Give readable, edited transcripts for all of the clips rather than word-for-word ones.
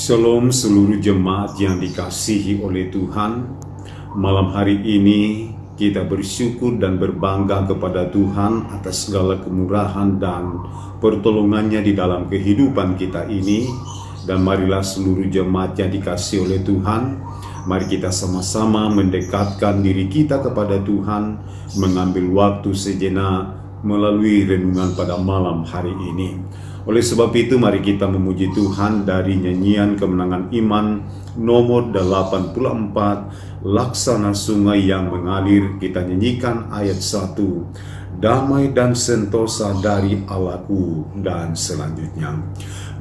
Shalom seluruh jemaat yang dikasihi oleh Tuhan. Malam hari ini kita bersyukur dan berbangga kepada Tuhan atas segala kemurahan dan pertolongannya di dalam kehidupan kita ini. Dan marilah seluruh jemaat yang dikasihi oleh Tuhan, mari kita sama-sama mendekatkan diri kita kepada Tuhan, mengambil waktu sejenak melalui renungan pada malam hari ini. Oleh sebab itu mari kita memuji Tuhan dari nyanyian kemenangan iman nomor 84, Laksana Sungai yang Mengalir. Kita nyanyikan ayat 1, damai dan sentosa dari Allahku, dan selanjutnya,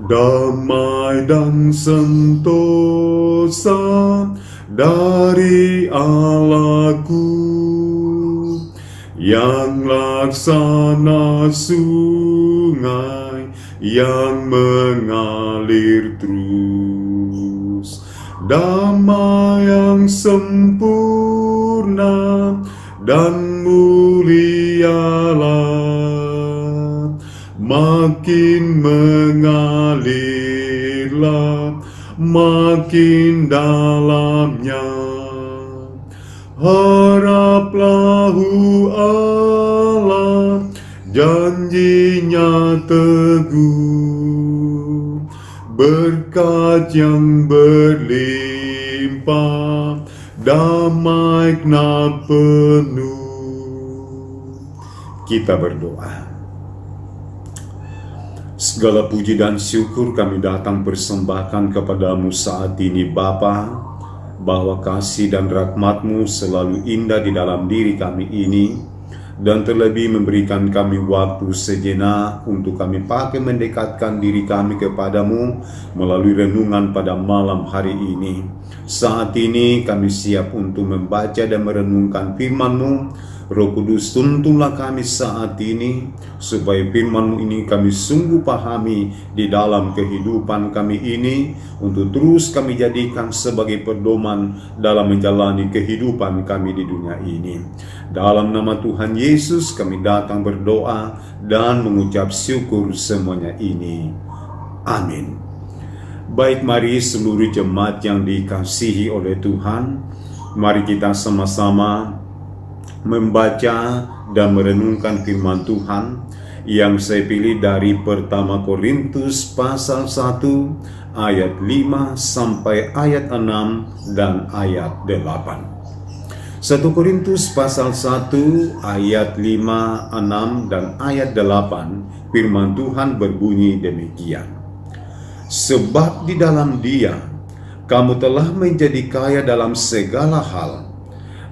damai dan sentosa dari Allahku, yang laksana sungai yang mengalir terus, damai yang sempurna dan mulialah, makin mengalirlah, makin dalamnya. Haraplah Allah, janjinya teguh, berkat yang berlimpah, damai kena penuh. Kita berdoa. Segala puji dan syukur kami datang persembahkan kepadamu saat ini Bapa, bahwa kasih dan rahmat-Mu selalu indah di dalam diri kami ini, dan terlebih memberikan kami waktu sejenak untuk kami pakai mendekatkan diri kami kepadamu melalui renungan pada malam hari ini. Saat ini kami siap untuk membaca dan merenungkan firman-Mu. Roh Kudus, tuntunlah kami saat ini, supaya firman-Mu ini kami sungguh pahami di dalam kehidupan kami ini, untuk terus kami jadikan sebagai pedoman dalam menjalani kehidupan kami di dunia ini. Dalam nama Tuhan Yesus kami datang berdoa dan mengucap syukur semuanya ini. Amin. Baik, mari seluruh jemaat yang dikasihi oleh Tuhan, mari kita sama-sama membaca dan merenungkan firman Tuhan yang saya pilih dari pertama Korintus pasal 1 ayat 5 sampai ayat 6 dan ayat 8. 1 Korintus pasal 1 ayat 5, 6 dan ayat 8, firman Tuhan berbunyi demikian. Sebab di dalam Dia kamu telah menjadi kaya dalam segala hal,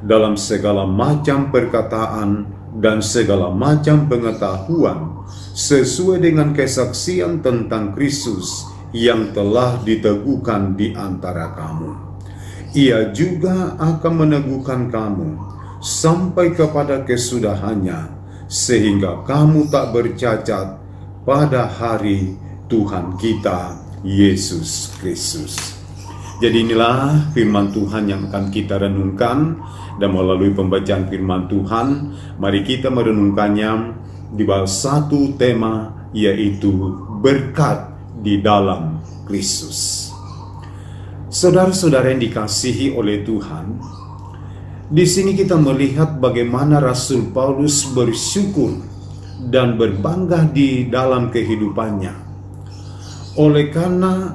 dalam segala macam perkataan dan segala macam pengetahuan, sesuai dengan kesaksian tentang Kristus yang telah diteguhkan di antara kamu. Ia juga akan meneguhkan kamu sampai kepada kesudahannya, sehingga kamu tak bercacat pada hari Tuhan kita Yesus Kristus. Jadi inilah firman Tuhan yang akan kita renungkan, dan melalui pembacaan firman Tuhan, mari kita merenungkannya di bawah satu tema, yaitu berkat di dalam Kristus. Saudara-saudara yang dikasihi oleh Tuhan, di sini kita melihat bagaimana Rasul Paulus bersyukur dan berbangga di dalam kehidupannya, oleh karena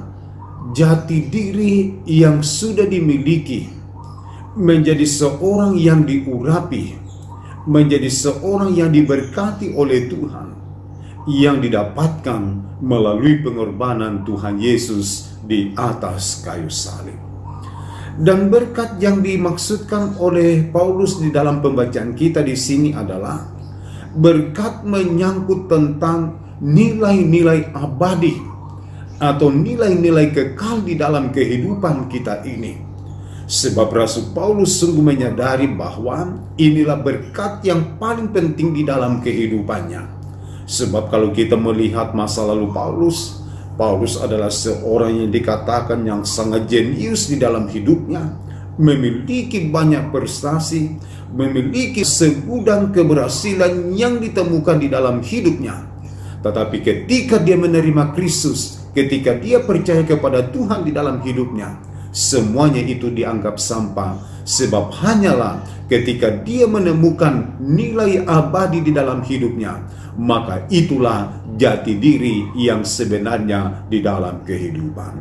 jati diri yang sudah dimiliki, menjadi seorang yang diurapi, menjadi seorang yang diberkati oleh Tuhan, yang didapatkan melalui pengorbanan Tuhan Yesus di atas kayu salib. Dan berkat yang dimaksudkan oleh Paulus di dalam pembacaan kita di sini adalah berkat menyangkut tentang nilai-nilai abadi atau nilai-nilai kekal di dalam kehidupan kita ini. Sebab Rasul Paulus sungguh menyadari bahwa inilah berkat yang paling penting di dalam kehidupannya. Sebab kalau kita melihat masa lalu Paulus adalah seorang yang dikatakan yang sangat jenius di dalam hidupnya, memiliki banyak prestasi, memiliki segudang keberhasilan yang ditemukan di dalam hidupnya. Tetapi ketika dia menerima Kristus, ketika dia percaya kepada Tuhan di dalam hidupnya, semuanya itu dianggap sampah. Sebab hanyalah ketika dia menemukan nilai abadi di dalam hidupnya, maka itulah jati diri yang sebenarnya di dalam kehidupan.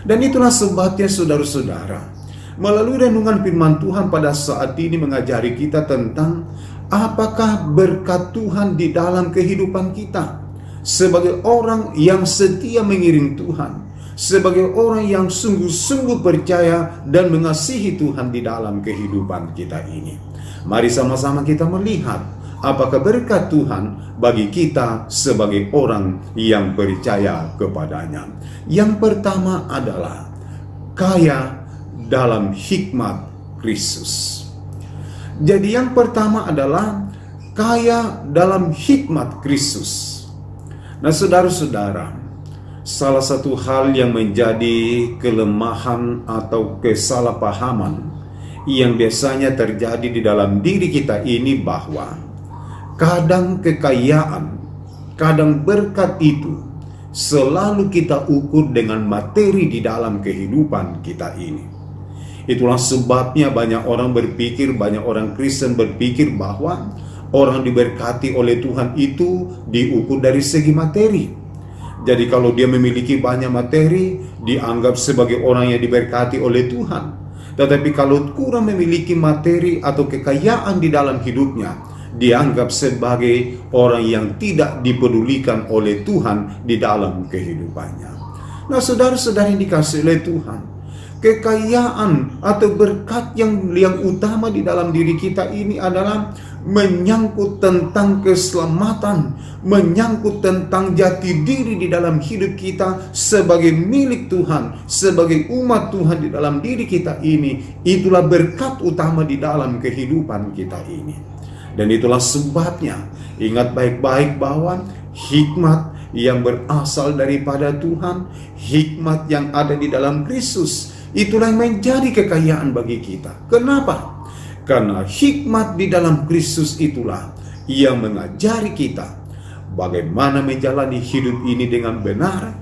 Dan itulah sebabnya saudara-saudara, melalui renungan firman Tuhan pada saat ini mengajari kita tentang apakah berkat Tuhan di dalam kehidupan kita. Sebagai orang yang setia mengiring Tuhan, sebagai orang yang sungguh-sungguh percaya dan mengasihi Tuhan di dalam kehidupan kita ini. Mari sama-sama kita melihat apakah berkat Tuhan bagi kita sebagai orang yang percaya kepadanya. Yang pertama adalah kaya dalam hikmat Kristus. Jadi yang pertama adalah kaya dalam hikmat Kristus. Nah saudara-saudara, salah satu hal yang menjadi kelemahan atau kesalahpahaman yang biasanya terjadi di dalam diri kita ini bahwa kadang kekayaan, kadang berkat itu selalu kita ukur dengan materi di dalam kehidupan kita ini. Itulah sebabnya banyak orang berpikir, banyak orang Kristen berpikir bahwa orang diberkati oleh Tuhan itu diukur dari segi materi. Jadi kalau dia memiliki banyak materi, dianggap sebagai orang yang diberkati oleh Tuhan. Tetapi kalau kurang memiliki materi atau kekayaan di dalam hidupnya, dianggap sebagai orang yang tidak dipedulikan oleh Tuhan di dalam kehidupannya. Nah saudara-saudara yang dikasihi oleh Tuhan, kekayaan atau berkat yang utama di dalam diri kita ini adalah menyangkut tentang keselamatan, menyangkut tentang jati diri di dalam hidup kita sebagai milik Tuhan, sebagai umat Tuhan di dalam diri kita ini. Itulah berkat utama di dalam kehidupan kita ini. Dan itulah sebabnya ingat baik-baik bahwa hikmat yang berasal daripada Tuhan, hikmat yang ada di dalam Kristus, itulah yang menjadi kekayaan bagi kita. Kenapa? Karena hikmat di dalam Kristus itulah yang mengajari kita bagaimana menjalani hidup ini dengan benar,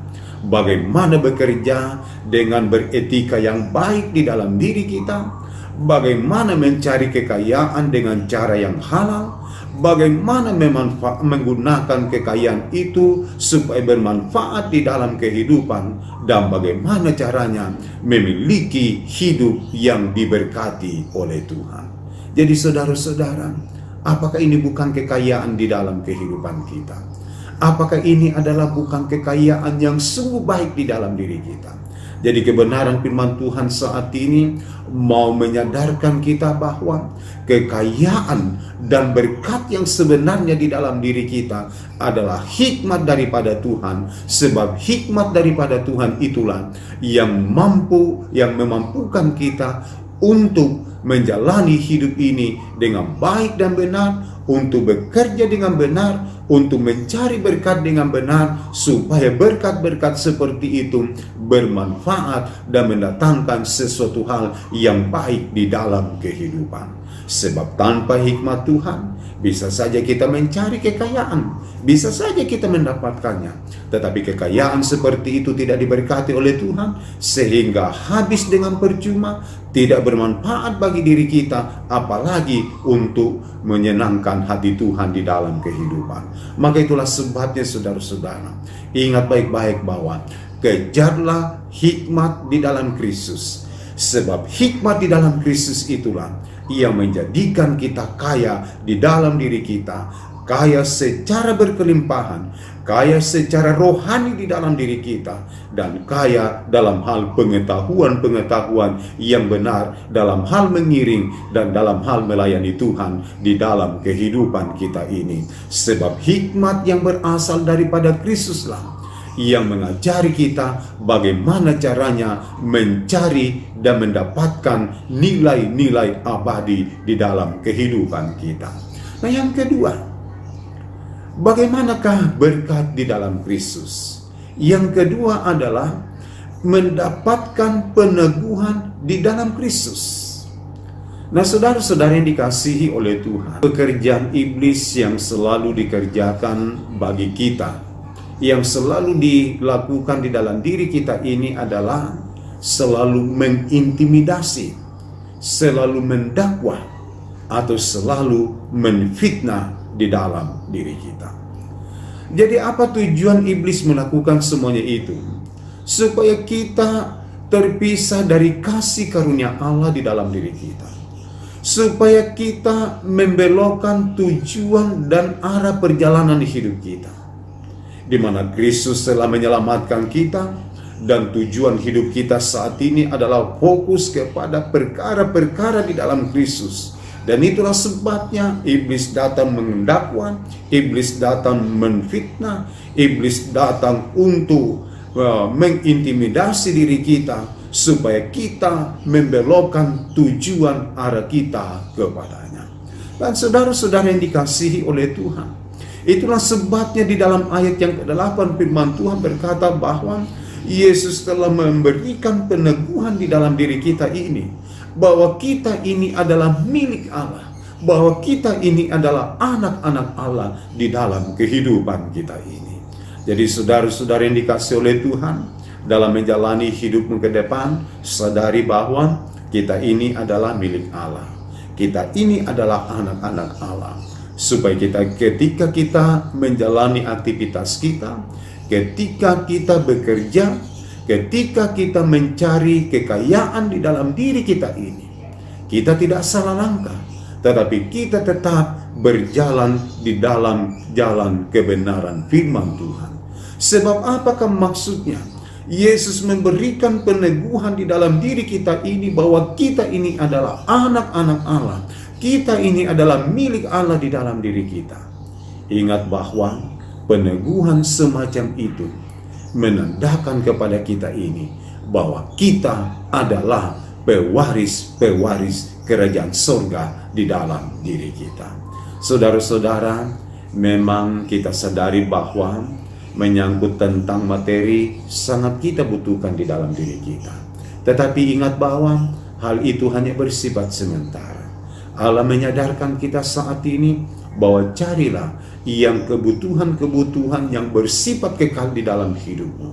bagaimana bekerja dengan beretika yang baik di dalam diri kita, bagaimana mencari kekayaan dengan cara yang halal, bagaimana menggunakan kekayaan itu supaya bermanfaat di dalam kehidupan, dan bagaimana caranya memiliki hidup yang diberkati oleh Tuhan. Jadi saudara-saudara, apakah ini bukan kekayaan di dalam kehidupan kita? Apakah ini adalah bukan kekayaan yang sungguh baik di dalam diri kita? Jadi kebenaran firman Tuhan saat ini mau menyadarkan kita bahwa kekayaan dan berkat yang sebenarnya di dalam diri kita adalah hikmat daripada Tuhan. Sebab hikmat daripada Tuhan itulah yang memampukan kita untuk menjalani hidup ini dengan baik dan benar, untuk bekerja dengan benar, untuk mencari berkat dengan benar, supaya berkat-berkat seperti itu bermanfaat dan mendatangkan sesuatu hal yang baik di dalam kehidupan. Sebab tanpa hikmat Tuhan, bisa saja kita mencari kekayaan, bisa saja kita mendapatkannya, tetapi kekayaan seperti itu tidak diberkati oleh Tuhan, sehingga habis dengan percuma, tidak bermanfaat bagi diri kita, apalagi untuk menyenangkan hati Tuhan di dalam kehidupan. Maka itulah sebabnya saudara-saudara, ingat baik-baik bahwa kejarlah hikmat di dalam Kristus. Sebab hikmat di dalam Kristus itulah yang menjadikan kita kaya di dalam diri kita, kaya secara berkelimpahan, kaya secara rohani di dalam diri kita, dan kaya dalam hal pengetahuan-pengetahuan yang benar, dalam hal mengiring dan dalam hal melayani Tuhan di dalam kehidupan kita ini. Sebab hikmat yang berasal daripada Kristuslah yang mengajari kita bagaimana caranya mencari dan mendapatkan nilai-nilai abadi di dalam kehidupan kita. Nah yang kedua, bagaimanakah berkat di dalam Kristus? Yang kedua adalah mendapatkan peneguhan di dalam Kristus. Nah saudara-saudara yang dikasihi oleh Tuhan, pekerjaan iblis yang selalu dikerjakan bagi kita, yang selalu dilakukan di dalam diri kita ini adalah selalu mengintimidasi, selalu mendakwa, atau selalu menfitnah di dalam diri kita. Jadi apa tujuan iblis melakukan semuanya itu? Supaya kita terpisah dari kasih karunia Allah di dalam diri kita. Supaya kita membelokkan tujuan dan arah perjalanan di hidup kita. Di mana Kristus telah menyelamatkan kita, dan tujuan hidup kita saat ini adalah fokus kepada perkara-perkara di dalam Kristus. Dan itulah sebabnya iblis datang mendakwa, iblis datang menfitnah, iblis datang untuk mengintimidasi diri kita supaya kita membelokkan tujuan arah kita kepadanya. Dan saudara-saudara yang dikasihi oleh Tuhan, itulah sebabnya di dalam ayat yang ke-8 firman Tuhan berkata bahwa Yesus telah memberikan peneguhan di dalam diri kita ini, bahwa kita ini adalah milik Allah, bahwa kita ini adalah anak-anak Allah di dalam kehidupan kita ini. Jadi saudara-saudara yang dikasihi oleh Tuhan, dalam menjalani hidupmu ke depan, sadari bahwa kita ini adalah milik Allah. Kita ini adalah anak-anak Allah. Supaya ketika kita menjalani aktivitas kita, ketika kita bekerja, ketika kita mencari kekayaan di dalam diri kita ini, kita tidak salah langkah, tetapi kita tetap berjalan di dalam jalan kebenaran firman Tuhan. Sebab apakah maksudnya? Yesus memberikan peneguhan di dalam diri kita ini bahwa kita ini adalah anak-anak Allah. Kita ini adalah milik Allah di dalam diri kita. Ingat bahwa peneguhan semacam itu menandakan kepada kita ini bahwa kita adalah pewaris-pewaris kerajaan surga di dalam diri kita. Saudara-saudara, memang kita sadari bahwa menyangkut tentang materi sangat kita butuhkan di dalam diri kita. Tetapi ingat bahwa hal itu hanya bersifat sementara. Allah menyadarkan kita saat ini bahwa carilah yang kebutuhan-kebutuhan yang bersifat kekal di dalam hidupmu,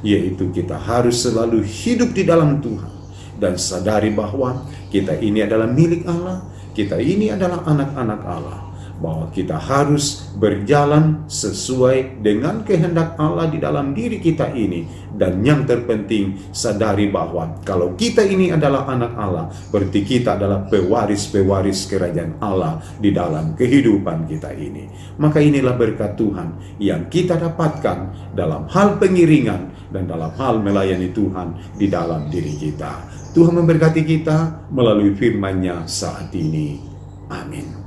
yaitu kita harus selalu hidup di dalam Tuhan dan sadari bahwa kita ini adalah milik Allah, kita ini adalah anak-anak Allah, bahwa kita harus berjalan sesuai dengan kehendak Allah di dalam diri kita ini. Dan yang terpenting, sadari bahwa kalau kita ini adalah anak Allah, berarti kita adalah pewaris-pewaris kerajaan Allah di dalam kehidupan kita ini. Maka inilah berkat Tuhan yang kita dapatkan dalam hal pengiringan dan dalam hal melayani Tuhan di dalam diri kita. Tuhan memberkati kita melalui firman-Nya saat ini. Amin.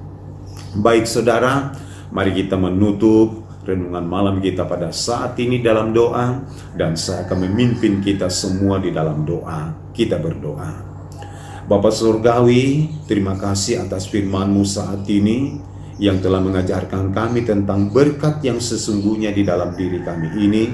Baik saudara, mari kita menutup renungan malam kita pada saat ini dalam doa, dan saya akan memimpin kita semua di dalam doa. Kita berdoa. Bapa Surgawi, terima kasih atas firman-Mu saat ini yang telah mengajarkan kami tentang berkat yang sesungguhnya di dalam diri kami ini,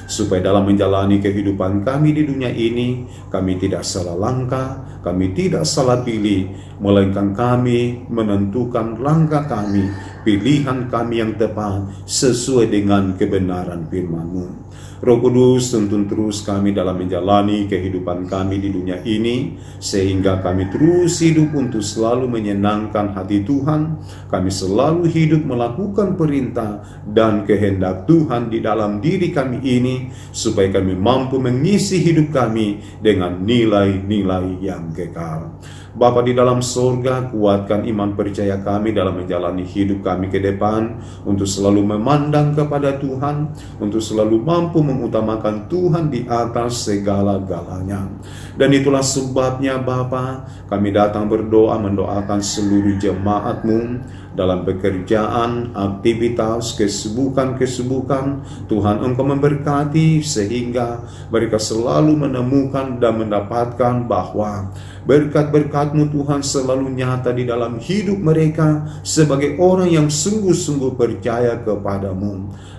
supaya dalam menjalani kehidupan kami di dunia ini, kami tidak salah langkah, kami tidak salah pilih, melainkan kami menentukan langkah kami, pilihan kami yang tepat sesuai dengan kebenaran firman-Mu. Roh Kudus, tuntun terus kami dalam menjalani kehidupan kami di dunia ini, sehingga kami terus hidup untuk selalu menyenangkan hati Tuhan. Kami selalu hidup melakukan perintah dan kehendak Tuhan di dalam diri kami ini, supaya kami mampu mengisi hidup kami dengan nilai-nilai yang kekal. Bapa di dalam surga, kuatkan iman percaya kami dalam menjalani hidup kami ke depan, untuk selalu memandang kepada Tuhan, untuk selalu mampu mengutamakan Tuhan di atas segala-galanya. Dan itulah sebabnya Bapa, kami datang berdoa mendoakan seluruh jemaat-Mu dalam pekerjaan, aktivitas, kesibukan-kesibukan. Tuhan Engkau memberkati sehingga mereka selalu menemukan dan mendapatkan bahwa berkat-berkat berkat-Mu Tuhan selalu nyata di dalam hidup mereka sebagai orang yang sungguh-sungguh percaya kepada-Mu.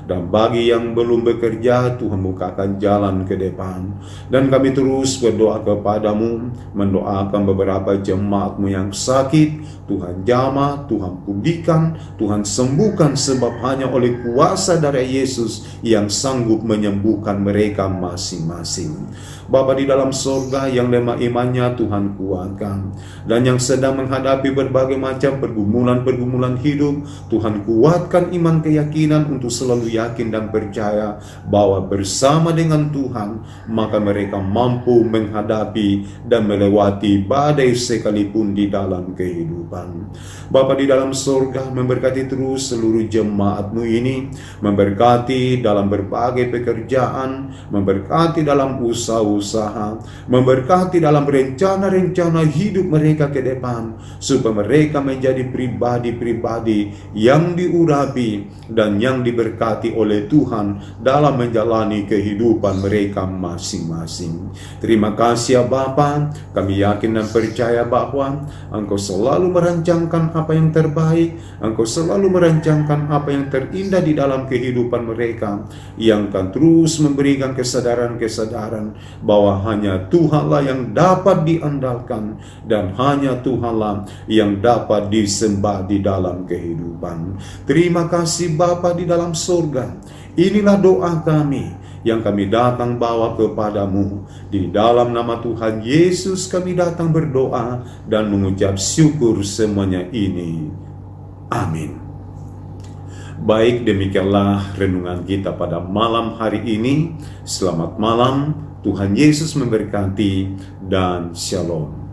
Dan bagi yang belum bekerja, Tuhan bukakan jalan ke depan. Dan kami terus berdoa kepada-Mu, mendoakan beberapa jemaat-Mu yang sakit. Tuhan jamah, Tuhan pulihkan, Tuhan sembuhkan, sebab hanya oleh kuasa darah Yesus yang sanggup menyembuhkan mereka masing-masing. Bapa di dalam sorga, yang lemah imannya Tuhan kuatkan, dan yang sedang menghadapi berbagai macam pergumulan-pergumulan hidup, Tuhan kuatkan iman keyakinan untuk selalu yakin dan percaya bahwa bersama dengan Tuhan maka mereka mampu menghadapi dan melewati badai sekalipun di dalam kehidupan. Bapa di dalam sorga, memberkati terus seluruh jemaat-Mu ini, memberkati dalam berbagai pekerjaan, memberkati dalam usaha-usaha, memberkati dalam rencana-rencana hidup mereka ke depan, supaya mereka menjadi pribadi-pribadi yang diurapi dan yang diberkati oleh Tuhan dalam menjalani kehidupan mereka masing-masing. Terima kasih ya Bapa, kami yakin dan percaya bahwa Engkau selalu merancangkan apa yang terbaik, Engkau selalu merancangkan apa yang terindah di dalam kehidupan mereka, yang akan terus memberikan kesadaran-kesadaran bahwa hanya Tuhanlah yang dapat diandalkan dan hanya Tuhanlah yang dapat disembah di dalam kehidupan. Terima kasih Bapa di dalam surga. Inilah doa kami yang kami datang bawa kepada-Mu. Di dalam nama Tuhan Yesus kami datang berdoa dan mengucap syukur semuanya ini. Amin. Baik, demikianlah renungan kita pada malam hari ini. Selamat malam, Tuhan Yesus memberkati, dan shalom.